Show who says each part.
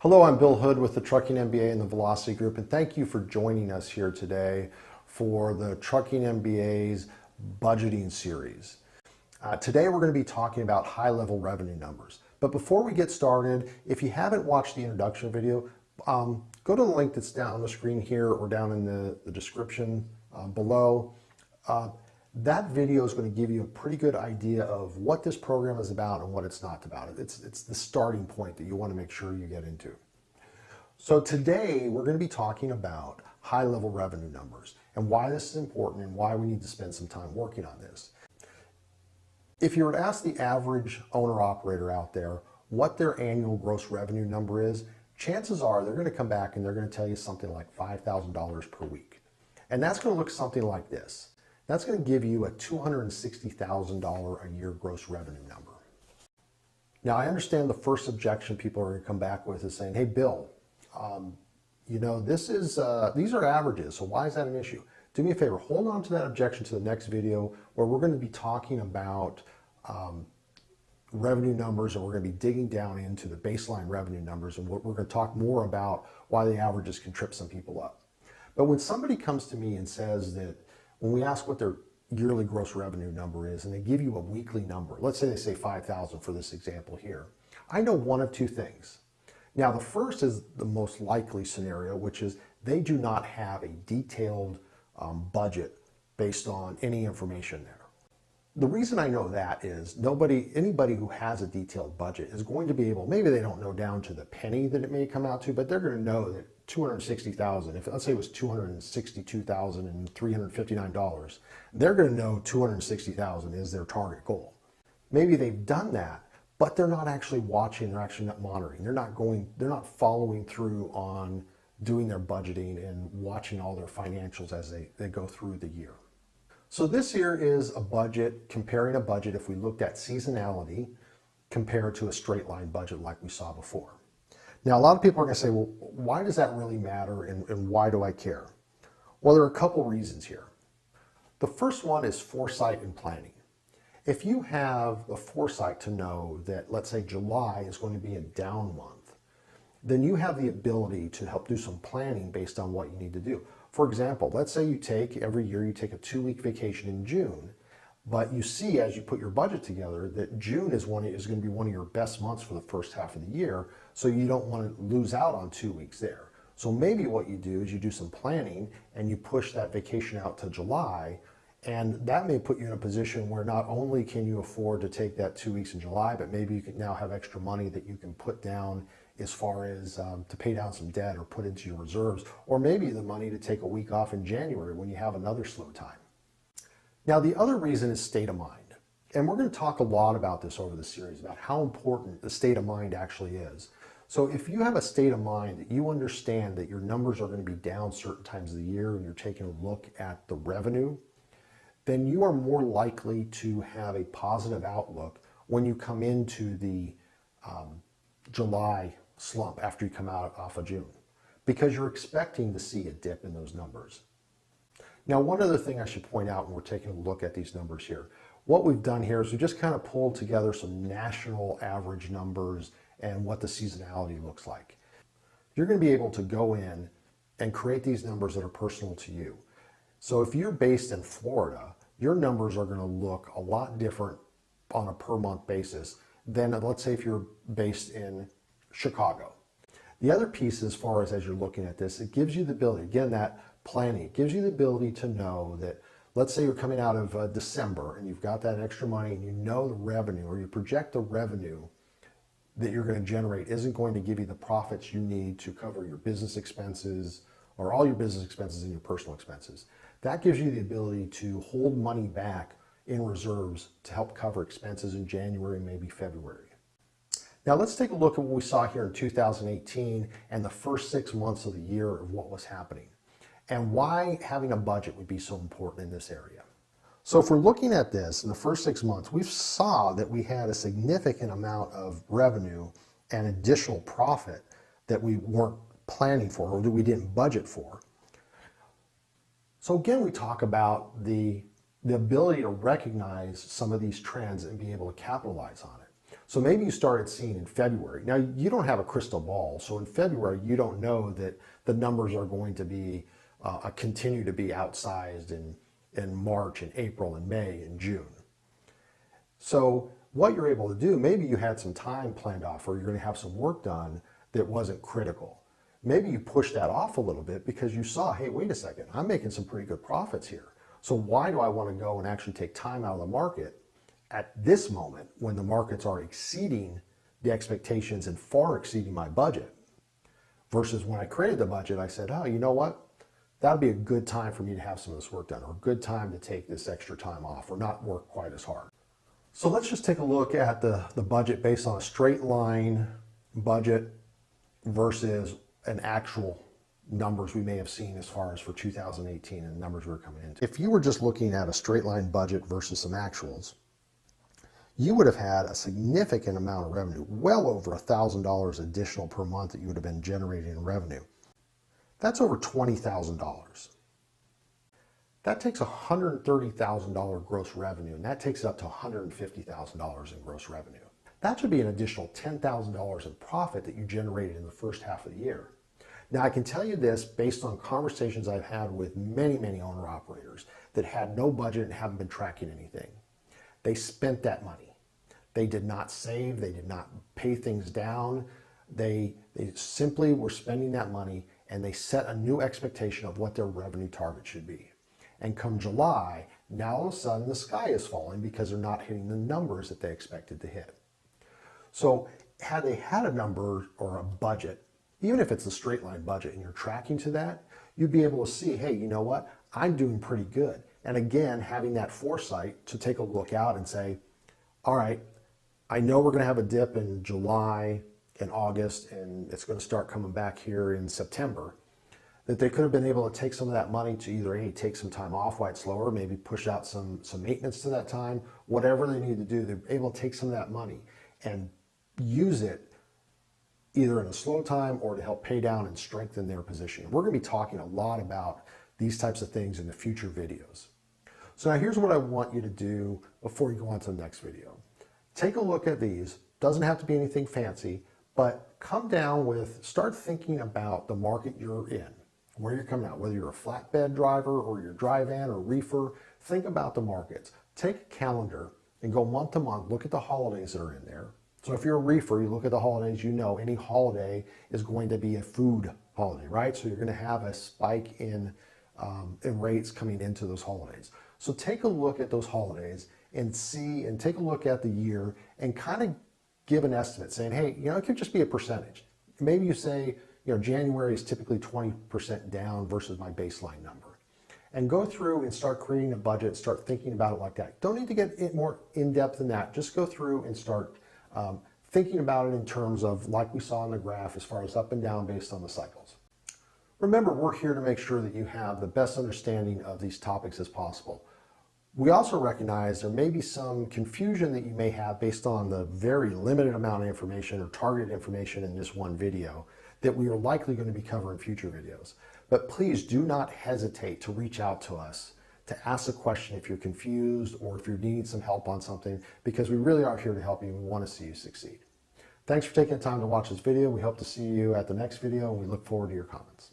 Speaker 1: Hello, I'm Bill Hood with the Trucking MBA and the Velocity Group, and thank you for joining us here today for the Trucking MBA's Budgeting Series. Today we're going to be talking about high-level revenue numbers. But before we get started, if you haven't watched the introduction video, go to the link that's down on the screen here or down in the description below. That video is going to give you a pretty good idea of what this program is about and what it's not about. It's the starting point that you want to make sure you get into. So today we're going to be talking about high-level revenue numbers and why this is important and why we need to spend some time working on this. If you were to ask the average owner-operator out there what their annual gross revenue number is, chances are they're going to come back and they're going to tell you something like $5,000 per week. And that's going to look something like this. That's going to give you a $260,000 a year gross revenue number. Now, I understand the first objection people are going to come back with is saying, hey, Bill, these are averages, so why is that an issue? Do me a favor, hold on to that objection to the next video where we're going to be talking about revenue numbers, and we're going to be digging down into the baseline revenue numbers, and we're going to talk more about why the averages can trip some people up. But when somebody comes to me and says that, when we ask what their yearly gross revenue number is, and they give you a weekly number, let's say they say 5,000 for this example here, I know one of two things. Now, the first is the most likely scenario, which is they do not have a detailed budget based on any information there. The reason I know that is anybody who has a detailed budget is going to be able, maybe they don't know down to the penny that it may come out to, but they're going to know that 260,000, if let's say it was $262,359, they're going to know 260,000 is their target goal. Maybe they've done that, but they're not actually watching, they're actually not monitoring. They're not following through on doing their budgeting and watching all their financials as they go through the year. So this here is a budget, comparing a budget if we looked at seasonality compared to a straight line budget like we saw before. Now, a lot of people are going to say, well, why does that really matter and why do I care? Well, there are a couple reasons here. The first one is foresight and planning. If you have the foresight to know that, let's say, July is going to be a down month, then you have the ability to help do some planning based on what you need to do. For example, let's say every year you take a 2-week vacation in June, but you see as you put your budget together that June is going to be one of your best months for the first half of the year, so you don't want to lose out on 2 weeks there. So maybe what you do is you do some planning and you push that vacation out to July, and that may put you in a position where not only can you afford to take that 2 weeks in July, but maybe you can now have extra money that you can put down as far as to pay down some debt or put into your reserves, or maybe the money to take a week off in January when you have another slow time. Now, the other reason is state of mind. And we're going to talk a lot about this over the series, about how important the state of mind actually is. So if you have a state of mind that you understand that your numbers are going to be down certain times of the year and you're taking a look at the revenue, then you are more likely to have a positive outlook when you come into the July slump after you come out off of June, because you're expecting to see a dip in those numbers. Now, one other thing I should point out when we're taking a look at these numbers here, what we've done here is we just kind of pulled together some national average numbers and what the seasonality looks like. You're going to be able to go in and create these numbers that are personal to you. So if you're based in Florida, your numbers are going to look a lot different on a per month basis than, let's say, if you're based in Chicago. The other piece, as far as you're looking at this, it gives you the ability, again, that planning, it gives you the ability to know that, let's say you're coming out of December and you've got that extra money and you know the revenue, or you project the revenue that you're going to generate isn't going to give you the profits you need to cover your business expenses, or all your business expenses and your personal expenses. That gives you the ability to hold money back in reserves to help cover expenses in January, maybe February. Now let's take a look at what we saw here in 2018 and the first 6 months of the year of what was happening, and why having a budget would be so important in this area. So if we're looking at this in the first 6 months, we saw that we had a significant amount of revenue and additional profit that we weren't planning for, or that we didn't budget for. So again, we talk about the ability to recognize some of these trends and be able to capitalize on it. So maybe you started seeing in February. Now, you don't have a crystal ball. So in February, you don't know that the numbers are going to be continue to be outsized in March and April and May and June. So what you're able to do, maybe you had some time planned off or you're going to have some work done that wasn't critical. Maybe you pushed that off a little bit because you saw, hey, wait a second, I'm making some pretty good profits here. So why do I want to go and actually take time out of the market at this moment when the markets are exceeding the expectations and far exceeding my budget? Versus when I created the budget, I said, oh, you know what? That'd be a good time for me to have some of this work done, or a good time to take this extra time off or not work quite as hard. So let's just take a look at the budget based on a straight line budget versus an actual numbers we may have seen as far as for 2018 and numbers we were coming into. If you were just looking at a straight line budget versus some actuals, you would have had a significant amount of revenue, well over $1,000 additional per month that you would have been generating in revenue. That's over $20,000. That takes $130,000 gross revenue, and that takes it up to $150,000 in gross revenue. That should be an additional $10,000 in profit that you generated in the first half of the year. Now, I can tell you this based on conversations I've had with many, many owner-operators that had no budget and haven't been tracking anything. They spent that money. They did not save. They did not pay things down. They simply were spending that money, and they set a new expectation of what their revenue target should be. And come July, now all of a sudden the sky is falling because they're not hitting the numbers that they expected to hit. So had they had a number or a budget, even if it's a straight line budget and you're tracking to that, you'd be able to see, hey, you know what? I'm doing pretty good. And again, having that foresight to take a look out and say, all right, I know we're going to have a dip in July and August, and it's going to start coming back here in September, that they could have been able to take some of that money to either, hey, take some time off while it's slower, maybe push out some maintenance to that time, whatever they need to do, they're able to take some of that money and use it either in a slow time or to help pay down and strengthen their position. We're going to be talking a lot about these types of things in the future videos. So now here's what I want you to do before you go on to the next video. Take a look at these. Doesn't have to be anything fancy, but come down with, start thinking about the market you're in, where you're coming out, whether you're a flatbed driver or you're dry van or reefer. Think about the markets. Take a calendar and go month to month, look at the holidays that are in there. So if you're a reefer, you look at the holidays, you know any holiday is going to be a food holiday, right? So you're going to have a spike in rates coming into those holidays. So take a look at those holidays and see, and take a look at the year and kind of give an estimate saying, hey, you know, it could just be a percentage. Maybe you say, you know, January is typically 20% down versus my baseline number. And go through and start creating a budget, start thinking about it like that. Don't need to get it more in-depth than that. Just go through and start thinking about it in terms of, like we saw in the graph, as far as up and down based on the cycles. Remember, we're here to make sure that you have the best understanding of these topics as possible. We also recognize there may be some confusion that you may have based on the very limited amount of information or targeted information in this one video that we are likely going to be covering in future videos. But please do not hesitate to reach out to us to ask a question if you're confused or if you're needing some help on something, because we really are here to help you and we want to see you succeed. Thanks for taking the time to watch this video. We hope to see you at the next video, and we look forward to your comments.